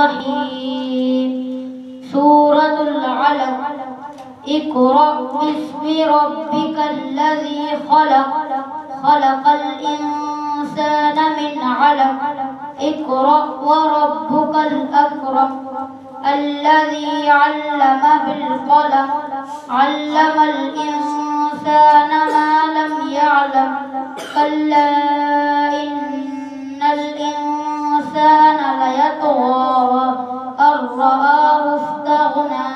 الرحيم. سورة العلق. اقرأ باسم ربك الذي خلق، خلق الإنسان من علق. اقرأ وربك الأكرم الذي علم بالقلم، علم الإنسان ما لم يعلم. كلا إن الإنسان ليطغى أن رآه استغنى.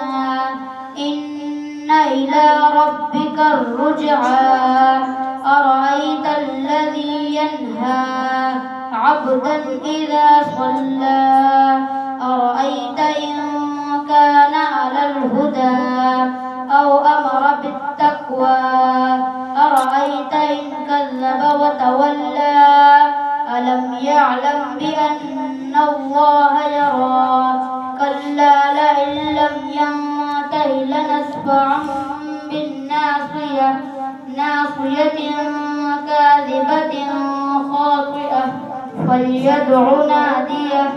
إن إلى ربك الرجعى. أرأيت الذي ينهى عبدا إذا صلى. أرأيت إن كان على الهدى أو أمر بالتقوى. أرأيت إن كذب وتولى. ألم يعلم بأن الله يرى. كلا لئن لم ينته لنسفعا بالناصية، ناصية كاذبة خاطئة فليدع ناديه.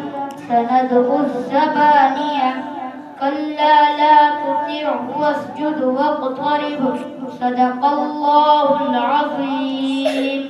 سندع الزبانية. كلا لا تطعه واسجد واقترب. صدق الله العظيم.